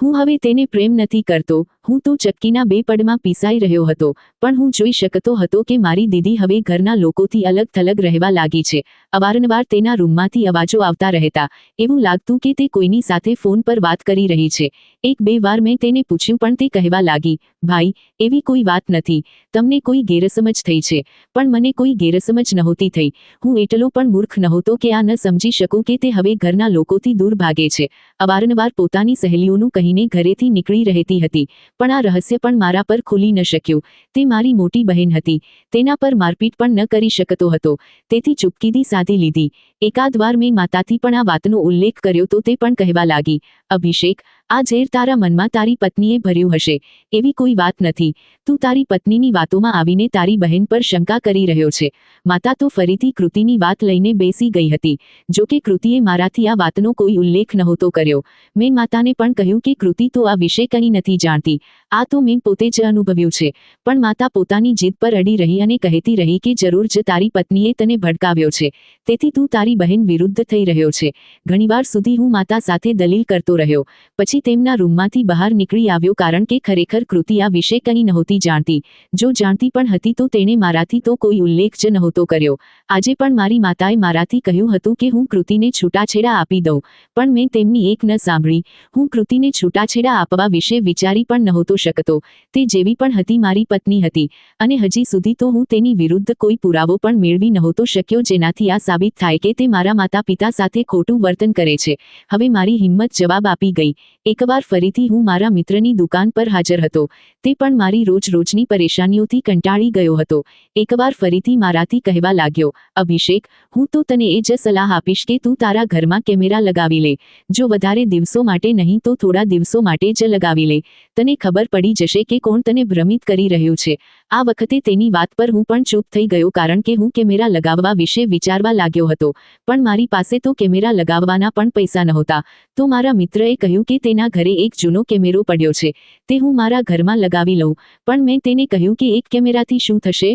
A: હું હવે તેને પ્રેમ નથી કરતો. હું તો ચક્કીના બે પડમાં પીસાઈ રહ્યો હતો. પણ હું જોઈ શકતો હતો કે મારી દીદી હવે ઘરના લોકોથી અલગ થલગ રહેવા લાગી છે. અવારનવાર તેના રૂમમાંથી અવાજો આવતા રહેતા. એવું લાગતું કે તે કોઈની સાથે ફોન પર વાત કરી રહી છે. એક બે વાર મેં તેને પૂછ્યું પણ તે કહેવા લાગી, ભાઈ, એવી કોઈ વાત નથી. તમને કોઈ ગેરસમજ થઈ છે. પણ મને કોઈ ગેરસમજ નહોતી થઈ. હું એટલો પણ મૂર્ખ નહોતો કે આ ન સમજી શકું કે તે હવે ઘરના લોકોથી દૂર ભાગે છે. અવારનવાર પોતાની સહેલીઓનું કહીને ઘરેથી નીકળી રહેતી હતી. પણ આ રહસ્ય પણ મારા પર ખુલી ન શક્યું. તે મારી મોટી બહેન હતી. તેના પર મારપીટ પણ ન કરી શકતો હતો. તેથી ચૂપકીદી સાધી લીધી. એકાદ વાર મેં માતાથી પણ આ વાતનો ઉલ્લેખ કર્યો તો તે પણ કહેવા લાગી, અભિષેક, આ ઝેર તારા મનમાં તારી પત્નીએ ભર્યું હશે. એવી કોઈ વાત નથી. તું તારી પત્નીની વાતોમાં આવીને તારી બહેન પર શંકા કરી રહ્યો છે. માતા તો ફરીથી કૃતિની વાત લઈને બેસી ગઈ હતી. જો કે કૃતિએ મારાથી આ વાતનો કોઈ ઉલ્લેખ નહોતો કર્યો. મેં માતાને પણ કહ્યું કે કૃતિ તો આ વિશે કંઈ નથી જાણતી. આ તો મેં પોતે જ અનુભવ્યું છે. પણ માતા પોતાની જીદ પર અડી રહી અને કહેતી રહી કે જરૂર જ તારી પત્નીએ તને ભડકાવ્યો છે. તેથી તું તારી બહેન વિરુદ્ધ થઈ રહ્યો છે. ઘણીવાર સુધી હું માતા સાથે દલીલ કરતો રહ્યો. પછી તેમના રૂમમાંથી બહાર નીકળી આવ્યો કારણ કે ખરેખર કૃતિ આ વિશે કંઈ નહોતી જાણતી. જો જાણતી પણ હતી તો તેણે મારાથી તો કોઈ ઉલ્લેખ જ નહોતો કર્યો. આજે પણ મારી માતાએ મારાથી કહ્યું હતું કે હું કૃતિને છૂટાછેડા આપી દઉં. પણ મેં તેમની એક ન સાંભળી. હું કૃતિને છૂટાછેડા આપવા વિશે વિચારી પણ નહોતો શકતો. તે જેવી પણ હતી મારી પત્ની હતી. અને હજી સુધી તો હું તેની વિરુદ્ધ કોઈ પુરાવો પણ મેળવી નહોતો શક્યો જેનાથી આ સાબિત થાય કે તે મારા માતા પિતા સાથે ખોટું વર્તન કરે છે. હવે મારી હિંમત જવાબ આપી ગઈ. એકવાર ફરીથી હું મારા મિત્રની દુકાન પર હાજર હતો. તે પણ મારી રોજની પરેશાનીઓથી કંટાળી ગયો હતો. એકવાર ફરીથી મારાથી કહેવા લાગ્યો, અભિષેક, હું તો તને એ જ સલાહ આપીશ કે તું તારા ઘરમાં કેમેરા લગાવી લે. જો વધારે દિવસો માટે નહીં તો થોડા દિવસો માટે જ લગાવી લે. તને ખબર પડી જશે કે કોણ તને ભ્રમિત કરી રહ્યું છે. આ વખતે તેની વાત પર હું પણ ચૂપ થઈ ગયો કારણ કે હું કેમેરા લગાવવા વિશે વિચારવા લાગ્યો હતો. પણ મારી પાસે તો કેમેરા લગાવવાના પણ પૈસા નહોતા. તો મારા મિત્રએ કહ્યું કે તેના ઘરે એક જૂનો કેમેરો પડ્યો છે. તે હું મારા ઘરમાં લગાવી લઉં. પણ મેં તેને કહ્યું કે એક કેમેરાથી શું થશે?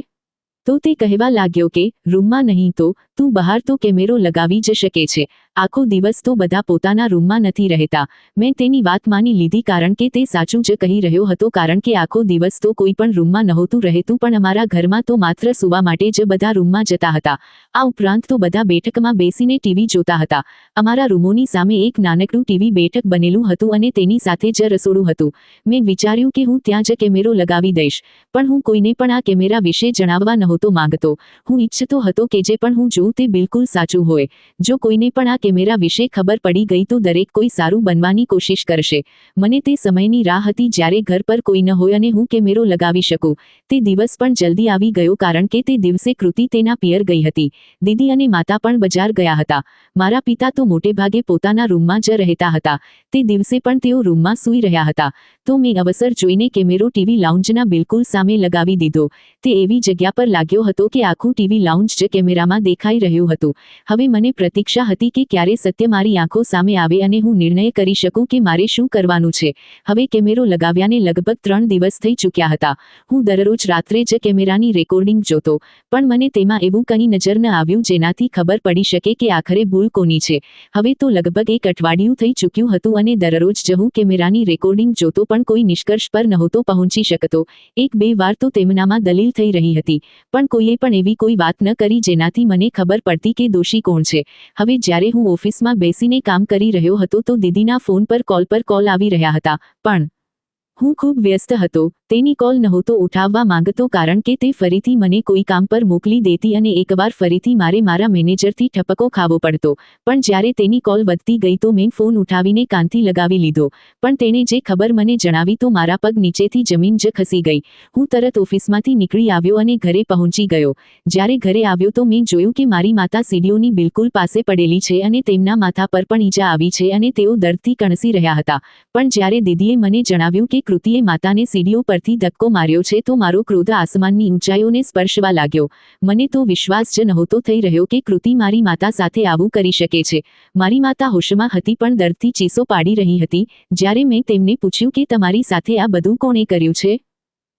A: તો તે કહેવા લાગ્યો કે રૂમમાં નહીં તો તું બહાર તો કેમેરો લગાવી જ શકે છે. આખો દિવસ તો બધા પોતાના રૂમમાં નથી રહેતા. મેં તેની વાત માની લીધી કારણ કે તે સાચું જ કહી રહ્યો હતો કારણ કે આખો દિવસ તો કોઈ પણ રૂમમાં નહોતું રહેતું પણ અમારા ઘરમાં તો માત્ર સૂવા માટે જ બધા રૂમમાં જતા હતા. આ ઉપરાંત તો બધા બેઠકમાં બેસીને ટીવી જોતા હતા. અમારા રૂમોની સામે એક નાનકડું ટીવી બેઠક બનેલું હતું અને તેની સાથે જ રસોડું હતું. મેં વિચાર્યું કે હું ત્યાં જ કેમેરો લગાવી દઈશ. પણ હું કોઈને પણ આ કેમેરા વિશે જણાવવા નહોતો માંગતો. હું ઈચ્છતો હતો કે જે પણ હું જોઉં તે બિલકુલ સાચું હોય. જો કોઈને પણ આ કેમેરા વિશે ખબર પડી ગઈ તો દરેક કોઈ સારું બનવાની કોશિશ કરશે. મને તે સમયની રાહ હતી જ્યારે ઘર પર કોઈ ન હોય અને હું કેમેરો લગાવી શકું. તે દિવસ પણ જલ્દી આવી ગયો કારણ કે તે દિવસે કૃતિ તેના પિયર ગઈ હતી. દીદી અને માતા પણ બજાર ગયા હતા. મારા પિતા તો મોટે ભાગે પોતાના રૂમમાં જ રહેતા હતા. તે દિવસે પણ તેઓ રૂમમાં સૂઈ રહ્યા હતા. તો મેં અવસર જોઈને કેમેરો ટીવી લાઉન્જના બિલકુલ સામે લગાવી દીધો. તે એવી જગ્યા પર લાગ્યો હતો કે આખું ટીવી લાઉન્જ જ કેમેરામાં દેખાઈ રહ્યું હતું. હવે મને પ્રતીક્ષા હતી કે ક્યારે સત્ય મારી આંખો સામે આવે અને હું નિર્ણય કરી શકું કે મારે શું કરવાનું છે. હવે કેમેરો લગાવ્યાને લગભગ 3 દિવસ થઈ ચૂક્યા હતા. હું દરરોજ રાત્રે જ કેમેરાની રેકોર્ડિંગ જોતો, પણ મને તેમાં એવું કંઈ નજર ન આવ્યું જેનાથી ખબર પડી શકે કે આખરે ભૂલ કોની છે. હવે તો લગભગ 1 અઠવાડિયું થઈ ચૂક્યું હતું અને દરરોજ જ હું કેમેરાની રેકોર્ડિંગ જોતો પણ કોઈ નિષ્કર્ષ પર નહોતો પહોંચી શકતો. 1-2 વાર તો તેમનામાં દલીલ થઈ રહી હતી, પણ કોઈએ પણ એવી કોઈ વાત ન કરી જેનાથી મને ખબર પડતી કે દોષી કોણ છે. હવે જ્યારે હું ઓફિસમાં બેસીને કામ કરી રહ્યો હતો તો દીદીના ફોન પર કોલ આવી રહ્યા હતા, પણ હું ખૂબ વ્યસ્ત હતો. તેની કોલ નહોતો ઉઠાવવા માંગતો કારણ કે તે ફરીથી મને કોઈ કામ પર મોકલી દેતી અને એકવાર ફરીથી મારે મારા મેનેજરથી ઠપકો ખાવો પડતો. પણ જ્યારે તેની કોલ વધતી ગઈ તો મેં ફોન ઉઠાવીને કાનથી લગાવી લીધો. પણ તેણે જે ખબર મને જણાવી તો મારા પગ નીચેથી જમીન જ ખસી ગઈ. હું તરત ઓફિસમાંથી નીકળી આવ્યો અને ઘરે પહોંચી ગયો. જ્યારે ઘરે આવ્યો તો મેં જોયું કે મારી માતા સીડીઓની બિલકુલ પાસે પડેલી છે અને તેમના માથા પર પણ ઈજા આવી છે અને તેઓ દર્દથી કણસી રહ્યા હતા. પણ જ્યારે દીદીએ મને જણાવ્યું કે કૃતિએ માતાને સીડીઓ પરથી ધક્કો માર્યો છે તો મારો ક્રોધ આસમાનની ઊંચાઈઓને સ્પર્શવા લાગ્યો. મને તો વિશ્વાસ જ નહોતો થઈ રહ્યો કે કૃતિ મારી માતા સાથે આવું કરી શકે છે. મારી માતા હોશમાં હતી પણ દર્દથી ચીસો પાડી રહી હતી. જ્યારે મેં તેમને પૂછ્યું કે તમારી સાથે આ બધું કોણે કર્યું છે,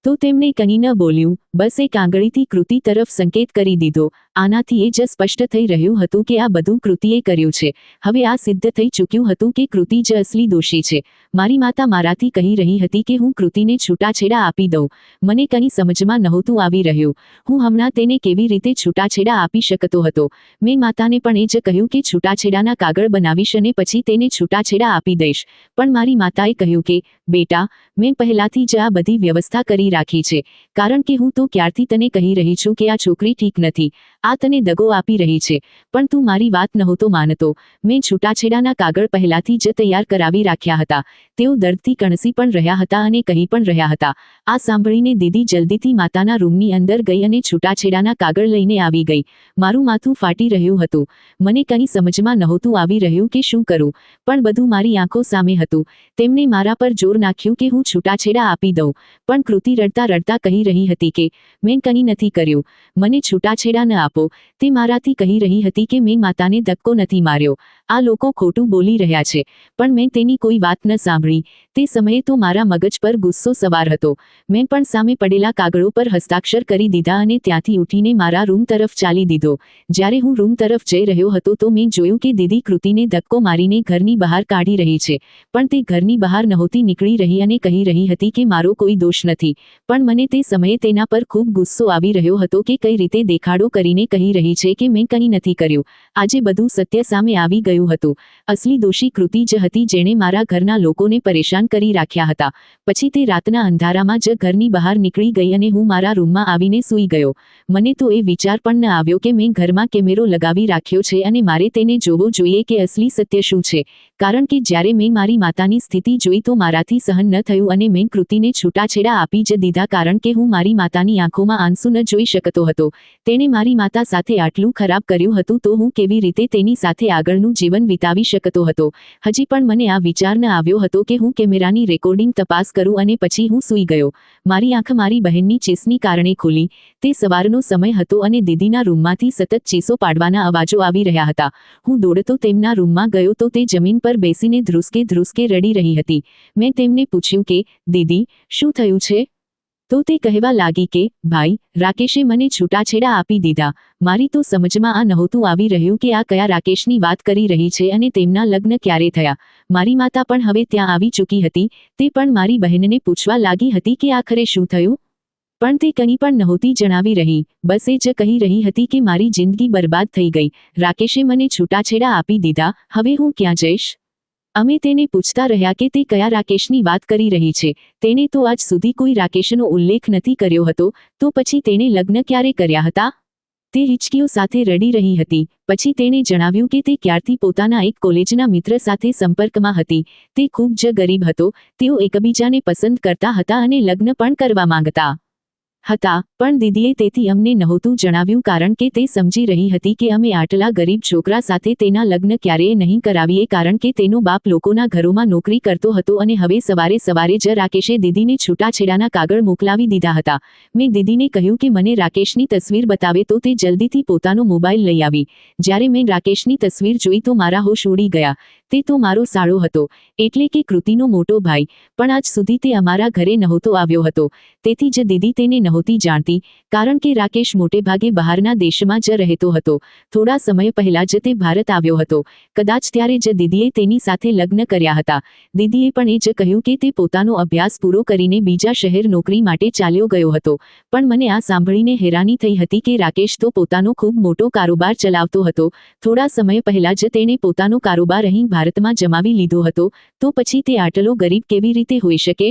A: તો તેમણે કંઈ ન બોલ્યું, બસ એક આંગળીથી કૃતિ તરફ સંકેત કરી દીધો. આનાથી એ જ સ્પષ્ટ થઈ રહ્યું હતું કે આ બધું કૃતિએ કર્યું છે. હવે આ સિદ્ધ થઈ ચૂક્યું હતું કે કૃતિ જ અસલી દોષી છે. મારી માતા મારાથી કહી રહી હતી કે હું કૃતિને છૂટાછેડા આપી દઉં. મને કંઈ સમજમાં નહોતું આવી રહ્યું. હું હમણાં તેને કેવી રીતે છૂટાછેડા આપી શકતો હતો. મેં માતાને પણ એ જ કહ્યું કે છૂટાછેડાના કાગળ બનાવીશ અને પછી તેને છૂટાછેડા આપી દઈશ. પણ મારી માતાએ કહ્યું કે બેટા, મેં પહેલાથી જ આ બધી વ્યવસ્થા કરી રાખી છે, કારણ કે હું તો ક્યારથી તને કહી રહી છું કે આ છોકરી ઠીક નથી. આ તને દગો આપી રહી છે, પણ તું મારી વાત નહોતો માનતો. મેં છૂટાછેડાના કાગળ પહેલાથી જ તૈયાર કરાવી રાખ્યા હતા. તેઓ દર્દથી કણસી પણ રહ્યા હતા અને કહી પણ રહ્યા હતા. આ સાંભળીને દીદી જલ્દીથી માતાના રૂમની અંદર ગઈ અને છૂટાછેડાના કાગળ લઈને આવી ગઈ. મારું માથું ફાટી રહ્યું હતું. મને કંઈ સમજમાં નહોતું આવી રહ્યું કે શું કરું, પણ બધું મારી આંખો સામે હતું. તેમણે મારા પર જોર નાખ્યું કે હું છૂટાછેડા આપી દઉં, પણ કૃતિ રડતા રડતા કહી રહી હતી કે મેં કંઈ નથી કર્યું, મને છૂટાછેડા ન આપો. તે મારાથી કહી રહી હતી કે મેં માતાને ધક્કો નથી માર્યો. આ લોકો ખોટું બોલી રહ્યા છે, પણ મેં તેની કોઈ વાત ન સાંભળી. તે સમયે તો મારા મગજ પર ગુસ્સો સવાર હતો. મેં પણ સામે પડેલા કાગળો પર હસ્તાક્ષર કરી દીધા અને ત્યાંથી ઉઠીને મારા રૂમ તરફ ચાલી દીધો. જ્યારે હું રૂમ તરફ જઈ રહ્યો હતો તો મેં જોયું કે દીદી કૃતિને ધક્કો મારીને ઘરની બહાર કાઢી રહી છે. પણ તે ઘરની બહાર નહોતી નીકળી રહી અને કહી રહી હતી કે મારો કોઈ દોષ નથી. પણ મને તે સમયે તેના પર ખૂબ ગુસ્સો આવી રહ્યો હતો કે કઈ રીતે દેખાડો કરીને કહી રહી છે કે મેં કંઈ નથી કર્યું. આજે બધું સત્ય સામે આવી ગયું હતું. અસલી દોષી કૃતિ જ હતી જેણે મારા ઘરના લોકોને પરેશાન કરી રાખ્યા હતા. પછી તે રાતના અંધારામાં જ ઘરની બહાર નીકળી ગઈ અને હું મારા રૂમમાં આવીને સૂઈ ગયો. મને તો એ વિચાર પણ ન આવ્યો કે મેં ઘરમાં કેમેરો લગાવી રાખ્યો છે અને મારે તેને જોવો જોઈએ કે અસલી સત્ય શું છે. કારણ કે જ્યારે મેં મારી માતાની સ્થિતિ જોઈ તો મારાથી સહન ન થયું અને મેં કૃતિને છૂટાછેડા આપી જ દીધા કારણ કે હું મારી માતાની આંખોમાં આંસુ ન જોઈ શકતો હતો. તેણે મારી માતા સાથે આટલું ખરાબ કર્યું હતું તો હું કેવી રીતે તેની સાથે આગળનું જીવન વિતાવી શકતો હતો. હજી પણ મને આ વિચાર ન આવ્યો હતો કે હું કેમેરાની રેકોર્ડિંગ તપાસ કરું અને પછી હું સૂઈ ગયો. મારી આંખ મારી બહેનની ચીસની કારણે ખુલી. તે સવારનો સમય હતો અને દીદીના રૂમમાંથી સતત ચીસો પાડવાના અવાજો આવી રહ્યા હતા. હું દોડતો તેમના રૂમમાં ગયો તો તે જમીન પર બેસીને ધ્રુસકે ધ્રુસકે રડી રહી હતી. મેં તેમને પૂછ્યું કે દીદી, શું થયું છે? તો તે કહેવા લાગી કે ભાઈ, રાકેશે મને છૂટાછેડા આપી દીધા. મારી તો સમજમાં આ નહોતું આવી રહ્યું કે આ કયા રાકેશની વાત કરી રહી છે અને તેમના લગ્ન ક્યારે થયા. મારી માતા પણ હવે ત્યાં આવી ચૂકી હતી. તે પણ મારી બહેનને પૂછવા લાગી હતી કે આખરે શું થયું. પણ તે કંઈ પણ નહોતી જણાવી રહી. બસ એ જ કહી રહી હતી કે મારી જિંદગી બરબાદ થઈ ગઈ. રાકેશે મને છૂટાછેડા આપી દીધા. હવે હું ક્યાં જઈશ? અમે તેને પૂછતા રહ્યા કે તે કયા રાકેશની વાત કરી રહી છે. તેણે તો આજ સુધી કોઈ રાકેશનો ઉલ્લેખ નથી કર્યો હતો. તો પછી તેણે લગ્ન ક્યારે કર્યા હતા? તે હિચકીઓ સાથે રડી રહી હતી. પછી તેણે જણાવ્યું કે તે ક્યારથી પોતાના એક કોલેજના મિત્ર સાથે સંપર્કમાં હતી. તે ખૂબ જ ગરીબ હતો. તેઓ એકબીજાને પસંદ કરતા હતા અને લગ્ન પણ કરવા માંગતા હતા, પણ દીદીએ તેથી અમને નહોતું જણાવ્યું કારણ કે તે સમજી રહી હતી કે અમે આટલા ગરીબ છોકરા સાથે તેના લગ્ન ક્યારેય નહીં કરાવીએ કારણ કે તેનો બાપ લોકોના ઘરોમાં નોકરી કરતો હતો અને હવે સવારે સવારે જ રાકેશે દીદીને છૂટાછેડાના કાગળ મોકલાવી દીધા હતા. મેં દીદીને કહ્યું કે મને રાકેશની તસવીર બતાવે તો તે જલ્દીથી પોતાનો મોબાઈલ લઈ આવી. જ્યારે મેં રાકેશની તસવીર જોઈ તો મારા હોશ ઉડી ગયા. તે તો મારો સાળો હતો, એટલે કે કૃતિનો મોટો ભાઈ, પણ આજ સુધી તે અમારા ઘરે નહોતો આવ્યો હતો. તેથી જ દીદી તેને નહોતી જાણતી, કારણ કે રાકેશ મોટેભાગે બહારના દેશમાં જ રહેતો હતો. થોડા સમય પહેલા જ તે ભારત આવ્યો હતો. કદાચ ત્યારે જ દીદીએ તેની સાથે લગ્ન કર્યા હતા. દીદીએ પણ એ જ કહ્યું કે તે પોતાનો અભ્યાસ પૂરો કરીને બીજા શહેર નોકરી માટે ચાલ્યો ગયો હતો. પણ મને આ સાંભળીને હેરાની થઈ હતી કે રાકેશ તો પોતાનો ખૂબ મોટો કારોબાર ચલાવતો હતો. થોડા સમય પહેલા જ તેણે પોતાનો કારોબાર અહીં ભારતમાં જમાવી લીધો હતો, તો પછી તે આટલો ગરીબ કેવી રીતે હોઈ શકે?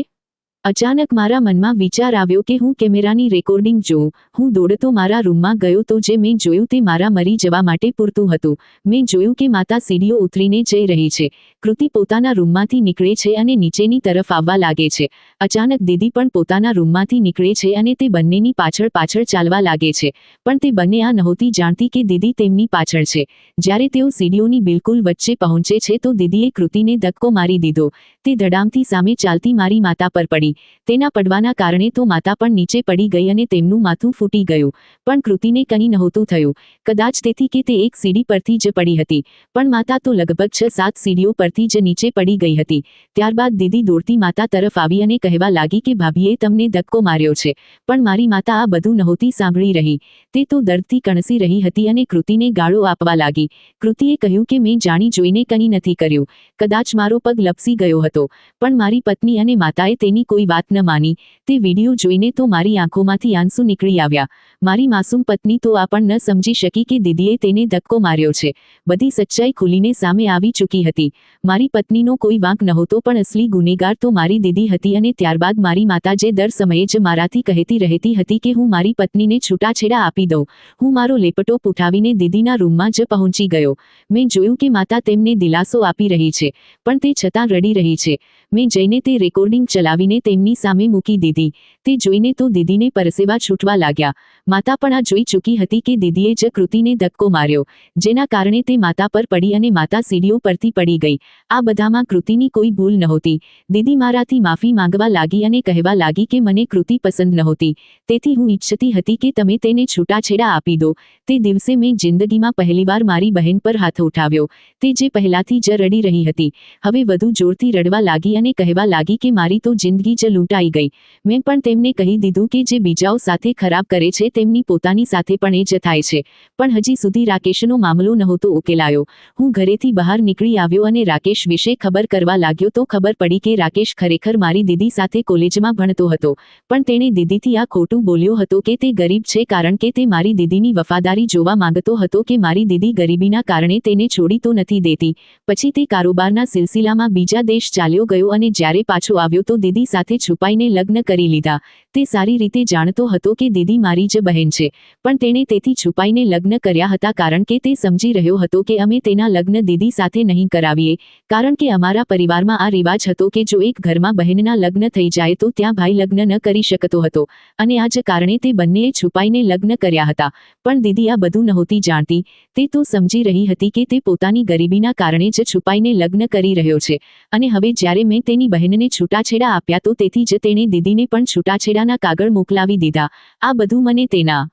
A: અચાનક મારા મનમાં વિચાર આવ્યો કે હું કેમેરાની રેકોર્ડિંગ જોઉં. હું દોડતો મારા રૂમમાં ગયો તો જે મેં જોયું તે મારા મરી જવા માટે પૂરતું હતું. મેં જોયું કે માતા સીડીઓ ઉતરીને જઈ રહી છે. કૃતિ પોતાના રૂમમાંથી નીકળે છે અને નીચેની તરફ આવવા લાગે છે. અચાનક દીદી પણ પોતાના રૂમમાંથી નીકળે છે અને તે બંનેની પાછળ પાછળ ચાલવા લાગે છે. પણ તે બંને આ નહોતી જાણતી કે દીદી તેમની પાછળ છે. જ્યારે તેઓ સીડીઓની બિલકુલ વચ્ચે પહોંચે છે તો દીદીએ કૃતિને ધક્કો મારી દીધો. તે ધડામથી સામે ચાલતી મારી માતા પર પડી. તેના પડવાના કારણે તો માતા પણ નીચે પડી ગઈ અને તેમનું માથું ફૂટી ગયું. પણ કૃતિને કંઈ નહોતું થયું. કદાચ તેથી કે તે એક સીડી પરથી જ પડી હતી. પણ માતા તો લગભગ 6-7 સીડીઓ પરથી જ નીચે પડી ગઈ હતી. ત્યારબાદ દીદી દોડતી માતા તરફ આવી અને કહેવા લાગી કે ભાભીએ તમને ધક્કો માર્યો છે. પણ મારી માતા આ બધું નહોતી સાંભળી રહી. તે તો દર્દથી કણસી રહી હતી અને કૃતિને ગાળો આપવા લાગી. કૃતિએ કહ્યું કે મેં જાણી જોઈને કંઈ નથી કર્યું. કદાચ મારો પગ લપસી ગયો હતો. પણ મારી પત્ની અને માતાએ તેની કોઈ વાત ન માની. તે વિડીયો જોઈને તો મારી આંખોમાંથી આંસુ નીકળી આવ્યા. મારી માસૂમ પત્ની તો આ પણ ન સમજી શકી કે દીદીએ તેને ધક્કો માર્યો છે. બધી સચ્ચાઈ ખુલીને સામે આવી ચૂકી હતી. મારી પત્નીનો કોઈ વાંક નહોતો, પણ અસલી ગુનેગાર તો મારી દીદી હતી. અને ત્યારબાદ મારી માતા જે દર સમયે જ મારાથી કહેતી રહેતી હતી કે હું મારી પત્નીને છૂટાછેડા આપી દઉં. હું મારો લેપટોપ ઉઠાવીને દીદીના રૂમમાં જ પહોંચી ગયો. મેં જોયું કે માતા તેમને દિલાસો આપી રહી છે, પણ તે છતાં રડી રહી છે. મેં જઈને તે રેકોર્ડિંગ ચલાવીને તેમની સામે મૂકી દીધી. તે જોઈને તો દીદીને પરસેવા છૂટવા લાગ્યા. માતા પણ આ જોઈ ચૂકી હતી કે દીદીએ જ કૃતિને ધક્કો માર્યો, જેના કારણે તે માતા પર પડી અને માતા સીડીઓ પરથી પડી ગઈ. આ બધામાં કૃતિની કોઈ ભૂલ નહોતી. દીદી મારાથી માફી માંગવા લાગી અને કહેવા લાગી કે મને કૃતિ પસંદ નહોતી. તેથી હું ઈચ્છતી હતી કે તમે તેને છૂટાછેડા આપી દો. તે દિવસે મેં જિંદગીમાં પહેલીવાર મારી બહેન પર હાથ ઉઠાવ્યો. તે જે પહેલાથી જ રડી રહી હતી, હવે વધુ જોરથી રડવા લાગી અને કહેવા લાગી કે મારી તો જિંદગી જ લૂંટાઈ ગઈ. મેં પણ તેમને કહી દીધું કે જે બીજાઓ સાથે ખરાબ કરે છે તેમની પોતાની સાથે પણ એ જ થાય છે. પણ હજી સુધી રાકેશનો મામલો નહોતો ઉકેલાયો. હું ઘરેથી બહાર નીકળી આવ્યો અને રાકેશ વિશે ખબર કરવા લાગ્યો તો ખબર પડી કે રાકેશ ખરેખર મારી દીદી સાથે કોલેજમાં ભણતો હતો. પણ તેણે દીદીથી આ ખોટું બોલ્યો હતો કે તે ગરીબ છે કારણ કે તે મારી દીદીની વફાદારી જોવા માંગતો હતો કે મારી દીદી ગરીબીના કારણે તેને છોડી તો નથી દેતી. પછી તે કારોબારના સિલસિલામાં બીજા દેશ ચાલ્યો ગયો અને જ્યારે પાછો આવ્યો તો દીદી સાથે છુપાઈને લગ્ન કરી લીધા. તે સારી રીતે જાણતો હતો કે દીદી મારી જ બહેન છે, પણ તેણે તેથી છુપાઈને લગ્ન કર્યા હતા કારણ કે તે સમજી રહ્યો હતો કે અમે તેના લગ્ન દીદી સાથે નહીં કરાવીએ, કારણ કે અમારા પરિવારમાં આ રિવાજ હતો કે જો એક ઘરમાં બહેનના લગ્ન થઈ જાય તો ત્યાં ભાઈ લગ્ન ન કરી શકતો હતો. અને આ જ કારણે તે બંનેએ છુપાઈને લગ્ન કર્યા હતા. પણ દીદી આ બધું નહોતી જાણતી. તે તો સમજી રહી હતી કે તે પોતાની ગરીબીના કારણે જ છુપાઈને લગ્ન કરી રહ્યો છે. અને હવે જ્યારે મેં તેની બહેનને છૂટાછેડા આપ્યા તો તેથી જ તેણે દીદીને પણ છૂટાછેડાના કાગળ મોકલાવી દીધા. આ બધું મને તેના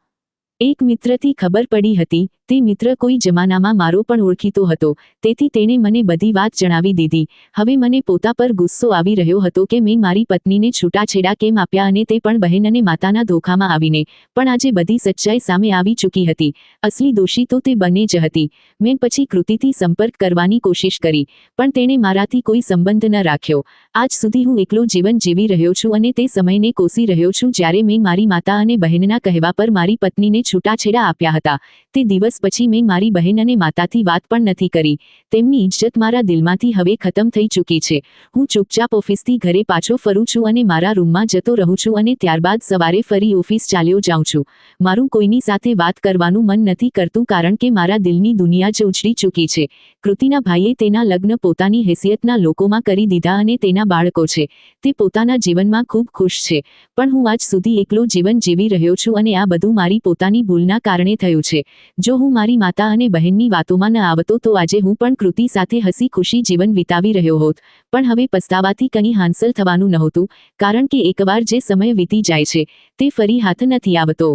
A: એક મિત્રથી ખબર પડી હતી. તે મિત્ર કોઈ જમાનામાં મારો પણ ઓળખીતો હતો, તેથી તેણે મને બધી વાત જણાવી દીધી. હવે મને પોતા પર ગુસ્સો આવી રહ્યો હતો કે મેં મારી પત્નીને છૂટાછેડા કેમ આપ્યા અને તે પણ બહેન અને માતાના ધોખામાં આવીને. પણ આજે બધી સચ્ચાઈ સામે આવી ચૂકી હતી. અસલી દોષી તો તે બંને જ હતી. મેં પછી કૃતિથી સંપર્ક કરવાની કોશિશ કરી, પણ તેણે મારાથી કોઈ સંબંધ ન રાખ્યો. આજ સુધી હું એકલો જીવન જીવી રહ્યો છું અને તે સમયને કોસી રહ્યો છું જ્યારે મેં મારી માતા અને બહેનના કહેવા પર મારી પત્નીને છૂટાછેડા આપ્યા હતા. તે દિવસ દિવસ પછી મેં મારી બહેન અને માતાથી વાત પણ નથી કરી. તેમની ઇજ્જત મારા દિલમાંથી હવે ખતમ થઈ ચૂકી છે. હું ચૂપચાપ ઓફિસથી ઘરે પાછો ફરું છું અને મારા રૂમમાં જતો રહું છું અને ત્યારબાદ સવારે ફરી ઓફિસ ચાલ્યો જાઉં છું. મારું કોઈની સાથે વાત કરવાનું મન નથી કરતું કારણ કે મારા દિલની દુનિયા જ ઉછળી ચૂકી છે. કૃતિના ભાઈએ તેના લગ્ન પોતાની હેસિયતના લોકોમાં કરી દીધા અને તેના બાળકો છે. તે પોતાના જીવનમાં ખૂબ ખુશ છે. પણ હું આજ સુધી એકલો જીવન જીવી રહ્યો છું અને આ બધું મારી પોતાની ભૂલના કારણે થયું છે. જો હું મારી માતા અને બહેનની વાતોમાં ન આવતો તો આજે હું પણ કૃતિ સાથે હસી ખુશી જીવન વિતાવી રહ્યો હોત. પણ હવે પસ્તાવાથી કંઈ હાંસલ થવાનું નહોતું કારણ કે એકવાર જે સમય વીતી જાય છે તે ફરી હાથ નથી આવતો.